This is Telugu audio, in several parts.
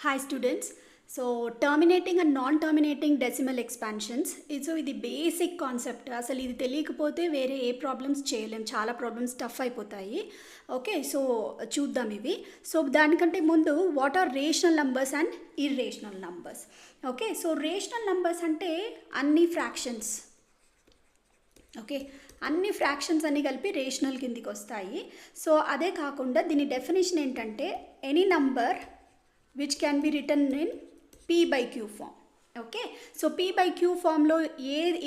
Hi students. So terminating and non-terminating decimal expansions. So ఇది బేసిక్ కాన్సెప్ట్. అసలు ఇది తెలియకపోతే వేరే ఏ ప్రాబ్లమ్స్ చేయలేం, చాలా ప్రాబ్లమ్స్ టఫ్ అయిపోతాయి. ఓకే, సో చూద్దాం ఇవి. సో దానికంటే ముందు what are rational numbers and irrational numbers. Okay, so rational numbers అంటే అన్ని ఫ్రాక్షన్స్. ఓకే, అన్ని ఫ్రాక్షన్స్ అన్ని కలిపి రేషనల్ కిందికి వస్తాయి. సో అదే కాకుండా దీని డెఫినేషన్ ఏంటంటే any number which can be written in p/q form. Okay, so p/q ఫామ్లో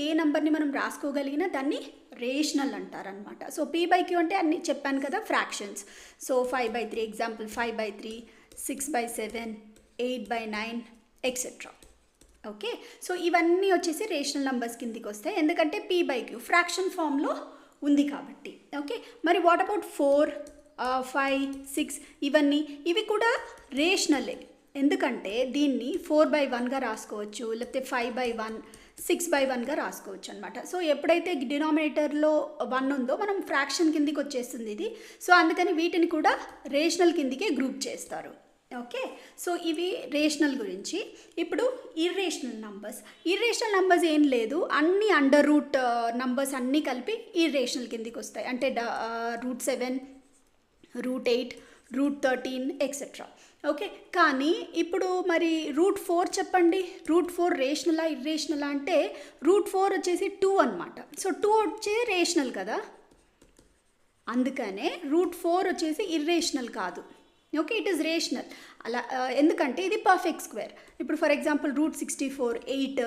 ఏ నంబర్ని మనం రాసుకోగలిగినా దాన్ని రేషనల్ అంటారనమాట. సో p/q అంటే అన్ని చెప్పాను కదా, fractions. So 5/3 example, 5/3, 6/7, 8/9 etcetera. Okay, so ఇవన్నీ వచ్చేసి రేషనల్ నంబర్స్ కిందికి వస్తాయి, ఎందుకంటే p/q ఫ్రాక్షన్ ఫామ్లో ఉంది కాబట్టి. ఓకే, మరి వాట్ అబౌట్ 4, 5, 6 ఇవి కూడా రేషనలే, ఎందుకంటే దీన్ని 4/1గా రాసుకోవచ్చు, లేకపోతే 5/1, 6/1గా రాసుకోవచ్చు అనమాట. సో ఎప్పుడైతే డినామినేటర్లో 1 ఉందో మనం ఫ్రాక్షన్ కిందికి వచ్చేస్తుంది ఇది. సో అందుకని వీటిని కూడా రేషనల్ కిందికే గ్రూప్ చేస్తారు. ఓకే, సో ఇవి రేషనల్ గురించి. ఇప్పుడు ఇర్రేషనల్ నంబర్స్ ఏం లేదు, అన్ని అండర్ రూట్ నంబర్స్ అన్నీ కలిపి ఇర్రేషనల్ కిందికి వస్తాయి. అంటే √7, √8, √13 ఎక్సెట్రా. ఓకే, కానీ ఇప్పుడు మరి √4 చెప్పండి, √4 రేషనలా ఇర్రేషనలా అంటే √4 వచ్చేసి 2 అనమాట. సో 2 వచ్చి రేషనల్ కదా, అందుకనే √4 వచ్చేసి ఇర్రేషనల్ కాదు. Okay, it is rational. అలా ఎందుకంటే ఇది పర్ఫెక్ట్ స్క్వేర్. ఇప్పుడు ఫర్ ఎగ్జాంపుల్ √64 8,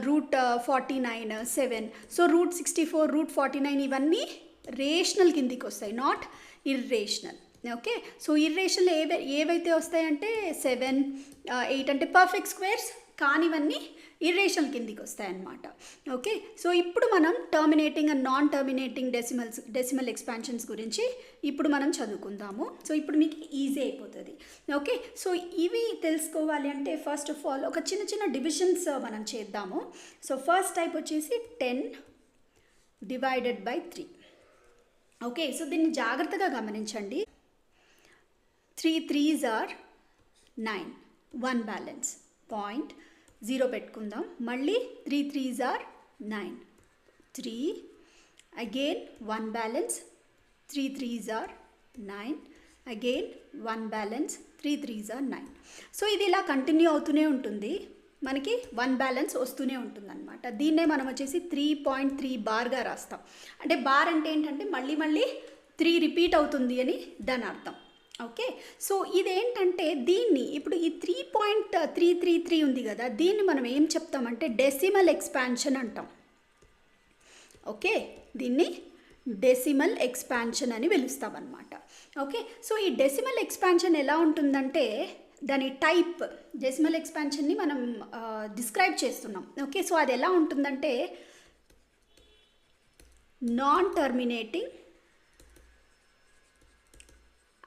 √49 7. సో √64, √49 ఇవన్నీ రేషనల్ కిందికి వస్తాయి, not irrational. Okay, so irrational ఏవైతే వస్తాయంటే 7, 8 అంటే పర్ఫెక్ట్ స్క్వేర్స్, కానివన్నీ ఇర్రేషనల్ కిందికి వస్తాయన్నమాట. ఓకే, సో ఇప్పుడు మనం terminating and non terminating decimal expansions గురించి ఇప్పుడు మనం చదువుకుందాము. సో ఇప్పుడు మీకు ఈజీ అయిపోతుంది. ఓకే, సో ఇవి తెలుసుకోవాలి అంటే ఫస్ట్ ఆఫ్ ఆల్ ఒక చిన్న చిన్న డివిజన్స్ మనం చేద్దాము. సో ఫస్ట్ టైప్ వచ్చేసి 10/3. ఓకే, సో దీన్ని జాగ్రత్తగా గమనించండి. 3 3s are 9, 1 బ్యాలెన్స్, 0 పెట్టుకుందాం. మళ్ళీ 3 3s are 9, 3 again 1 balance, 3 3s are 9 again 1 balance, 3 3s are 9. So ఇది ఇలా కంటిన్యూ అవుతూనే ఉంటుంది, మనకి 1 బ్యాలెన్స్ వస్తూనే ఉంటుంది అనమాట. దీన్నే మనం వచ్చేసి 3.3 బార్గా రాస్తాం. అంటే బార్ అంటే ఏంటంటే మళ్ళీ 3 రిపీట్ అవుతుంది అని దాని అర్థం. ఓకే, సో ఇదేంటంటే దీన్ని ఇప్పుడు ఈ 3.333 ఉంది కదా, దీన్ని మనం ఏం చెప్తామంటే డెసిమల్ ఎక్స్పాన్షన్ అంటాం. ఓకే, దీన్ని డెసిమల్ ఎక్స్పాన్షన్ అని పిలుస్తామన్నమాట. ఓకే, సో ఈ డెసిమల్ ఎక్స్పాన్షన్ ఎలా ఉంటుందంటే దాని టైప్, డెసిమల్ ఎక్స్పాన్షన్ని మనం డిస్క్రైబ్ చేస్తున్నాం. ఓకే, సో అది ఎలా ఉంటుందంటే నాన్ టర్మినేటింగ్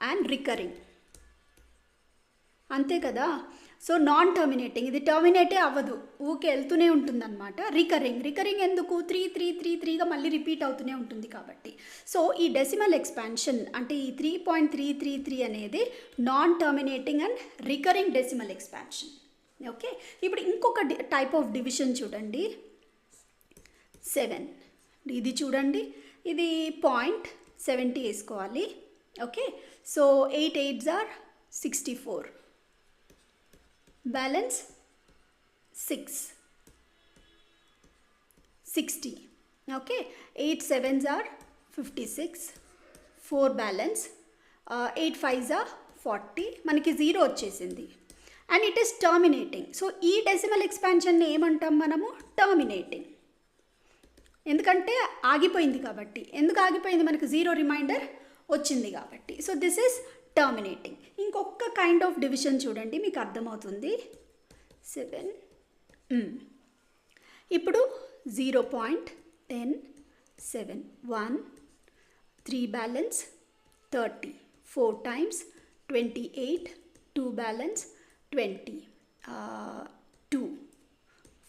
అండ్ రికరింగ్, అంతే కదా. సో నాన్ టర్మినేటింగ్, ఇది టర్మినేటే అవ్వదు, ఊకే వెళ్తూనే ఉంటుందన్నమాట. రికరింగ్ ఎందుకు, 3 మళ్ళీ రిపీట్ అవుతూనే ఉంటుంది కాబట్టి. సో ఈ డెసిమల్ ఎక్స్పాన్షన్ అంటే ఈ 3.333 అనేది non terminating and recurring decimal expansion. Okay, ఇప్పుడు ఇంకొక టైప్ ఆఫ్ డివిజన్ చూడండి, 7. ఇది చూడండి, ఇది 0.70 వేసుకోవాలి. Okay, so 8 8s are 64, balance 6, 60. Okay, 8 7s are 56, 4 balance, 8 5s are 40, మనకి 0 వచ్చేసింది. And it is terminating. So ఈ డెసిమల్ ఎక్స్పాన్షన్ని ఏమంటాం మనము, టర్మినేటింగ్, ఎందుకంటే ఆగిపోయింది కాబట్టి. ఎందుకు ఆగిపోయింది, మనకు 0 రిమైండర్ వచ్చింది కాబట్టి. So this is terminating. ఇంకొక కైండ్ ఆఫ్ డివిజన్ చూడండి, మీకు అర్థమవుతుంది. 7 ఇప్పుడు 0.10 7 1 3 బ్యాలెన్స్ 30 4 times 28 2 బ్యాలెన్స్ 20 2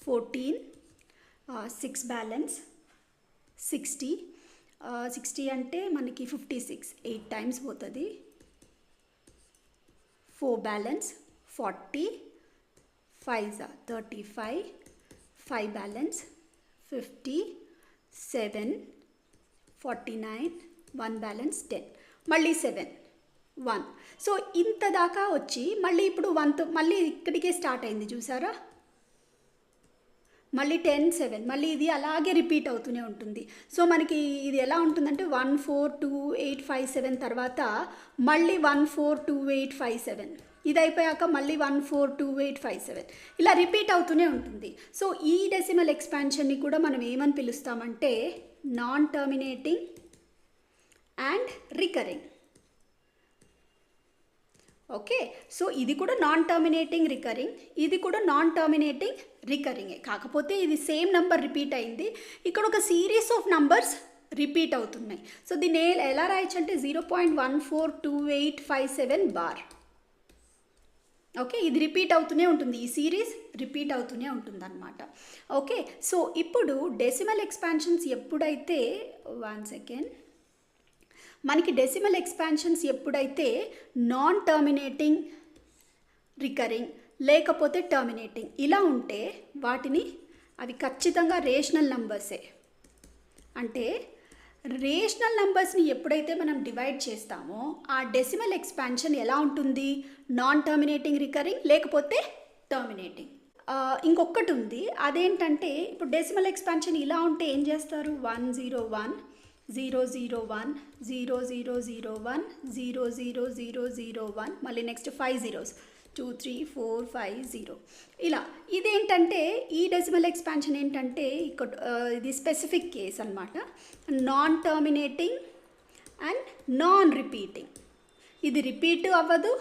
14 6 బ్యాలెన్స్ 60 60 అంటే మనకి 56 8 times పోతుంది. 4 balance 40, 5s are 35, 5 balance, 50, 7, 49, 1 balance 10, మళ్ళీ 7, 1. సో ఇంత దాకా వచ్చి మళ్ళీ ఇప్పుడు 1తో మళ్ళీ ఇక్కడికే స్టార్ట్ అయింది చూసారా, మళ్ళీ 10, 7, మళ్ళీ ఇది అలాగే రిపీట్ అవుతూనే ఉంటుంది. సో మనకి ఇది ఎలా ఉంటుందంటే 1 4 2 8 5 7 తర్వాత మళ్ళీ 1 4 2 8 5 7, ఇది అయిపోయాక మళ్ళీ 1 4 2 8 5 7, ఇలా రిపీట్ అవుతూనే ఉంటుంది. సో ఈ డెసిమల్ ఎక్స్పాన్షన్ని కూడా మనం ఏమని పిలుస్తామంటే non terminating and recurring. Okay, so ఇది కూడా నాన్ టర్మినేటింగ్ రికరింగ్, ఇది కూడా నాన్ టర్మినేటింగ్ రికరింగే, కాకపోతే ఇది సేమ్ నెంబర్ రిపీట్ అయింది, ఇక్కడ ఒక సిరీస్ ఆఫ్ నంబర్స్ రిపీట్ అవుతున్నాయి. సో దీన్ని ఎలా రాయొచ్చు అంటే 0.142857 బార్. ఓకే, ఇది రిపీట్ అవుతూనే ఉంటుంది, ఈ సిరీస్ రిపీట్ అవుతూనే ఉంటుంది అనమాట. ఓకే, సో ఇప్పుడు డెసిమల్ ఎక్స్పాన్షన్స్ ఎప్పుడైతే, 1 సెకండ్, మనకి డెసిమల్ ఎక్స్పాన్షన్స్ ఎప్పుడైతే నాన్ టర్మినేటింగ్ రికరింగ్ లేకపోతే టర్మినేటింగ్ ఇలా ఉంటే వాటిని అవి ఖచ్చితంగా రేషనల్ నంబర్సే. అంటే రేషనల్ నంబర్స్ని ఎప్పుడైతే మనం డివైడ్ చేస్తామో ఆ డెసిమల్ ఎక్స్పాన్షన్ ఎలా ఉంటుంది, నాన్ టర్మినేటింగ్ రికరింగ్ లేకపోతే టర్మినేటింగ్. ఇంకొకటి ఉంది, అదేంటంటే ఇప్పుడు డెసిమల్ ఎక్స్పాన్షన్ ఇలా ఉంటే ఏం చేస్తారు, 101 0 0 1 0 0 0 1 0 0 0 0 1, మళ్ళీ నెక్స్ట్ 5 zeros 2 3 4 5 0 ఇలా. ఇదేంటంటే ఈ డెసిమల్ ఎక్స్పాన్షన్ ఏంటంటే ఇక్కడ ఇది స్పెసిఫిక్ కేస్ అనమాట, non terminating and non repeating. ఇది రిపీట్ అవ్వదు,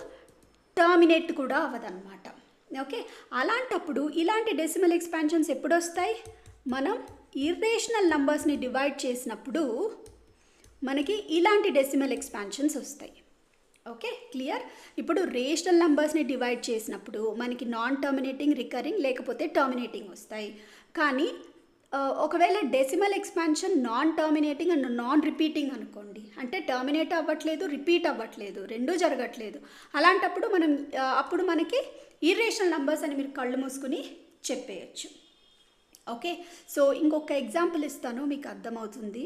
టర్మినేట్ కూడా అవ్వదు అనమాట. ఓకే, అలాంటప్పుడు ఇలాంటి డెసిమల్ ఎక్స్పాన్షన్స్ ఎప్పుడు వస్తాయి, మనం ఇర్రేషనల్ నంబర్స్ని డివైడ్ చేసినప్పుడు మనకి ఇలాంటి డెసిమల్ ఎక్స్పాన్షన్స్ వస్తాయి. Okay, clear. ఇప్పుడు రేషనల్ నంబర్స్ని డివైడ్ చేసినప్పుడు మనకి నాన్ టర్మినేటింగ్ రికరింగ్ లేకపోతే టర్మినేటింగ్ వస్తాయి. కానీ ఒకవేళ decimal expansion non terminating and non repeating అనుకోండి, అంటే టర్మినేట్ అవ్వట్లేదు, రిపీట్ అవ్వట్లేదు, రెండూ జరగట్లేదు, అలాంటప్పుడు మనం అప్పుడు మనకి ఇర్రేషనల్ నంబర్స్ అని మీరు కళ్ళు మూసుకుని చెప్పేయచ్చు. ఓకే, సో ఇంకొక ఎగ్జాంపుల్ ఇస్తాను, మీకు అర్థమవుతుంది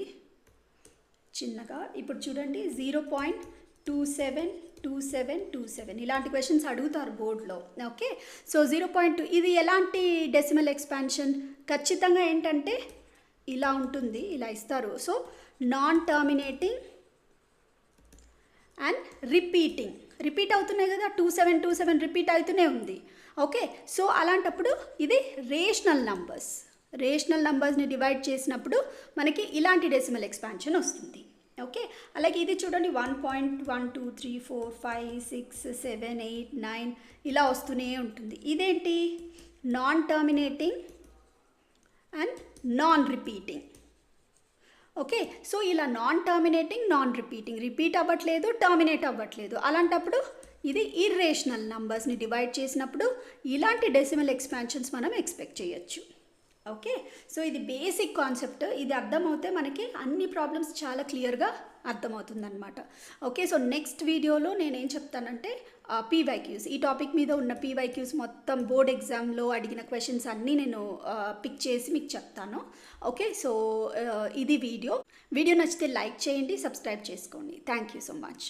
చిన్నగా. ఇప్పుడు చూడండి, 0.272727 ఇలాంటి క్వశ్చన్స్ అడుగుతారు బోర్డులో. ఓకే, సో 0.2 ఇది ఎలాంటి డెసిమల్ ఎక్స్పాన్షన్, ఖచ్చితంగా ఏంటంటే ఇలా ఉంటుంది, ఇలా ఇస్తారు. So non terminating and repeat అవుతున్నాయి కదా, 2727 రిపీట్ అవుతూనే ఉంది. ఓకే, సో అలాంటప్పుడు ఇది రేషనల్ నంబర్స్ని డివైడ్ చేసినప్పుడు మనకి ఇలాంటి డెసిమల్ ఎక్స్పాన్షన్ వస్తుంది. ఓకే, అలాగే ఇది చూడండి 1.12345678 ఇలా వస్తూనే ఉంటుంది. ఇదేంటి, non terminating and non repeating. Okay, so ఇలా non terminating non repeating, repeat అవ్వట్లేదు, టర్మినేట్ అవ్వట్లేదు, అలాంటప్పుడు ఇది ఇర్రేషనల్ నంబర్స్ని డివైడ్ చేసినప్పుడు ఇలాంటి డెసిమల్ ఎక్స్పాన్షన్స్ మనం ఎక్స్పెక్ట్ చేయొచ్చు. ఓకే, సో ఇది బేసిక్ కాన్సెప్ట్, ఇది అర్థమవుతే మనకి అన్ని ప్రాబ్లమ్స్ చాలా క్లియర్గా అర్థమవుతుందన్నమాట. ఓకే, సో నెక్స్ట్ వీడియోలో నేనేం చెప్తానంటే పీవైక్యూస్, ఈ టాపిక్ మీద ఉన్న పీవైక్యూస్ మొత్తం బోర్డ్ ఎగ్జామ్లో అడిగిన క్వశ్చన్స్ అన్నీ నేను పిక్ చేసి మీకు చెప్తాను. ఓకే, సో ఇది వీడియో నచ్చితే లైక్ చేయండి, సబ్స్క్రైబ్ చేసుకోండి. Thank you so much.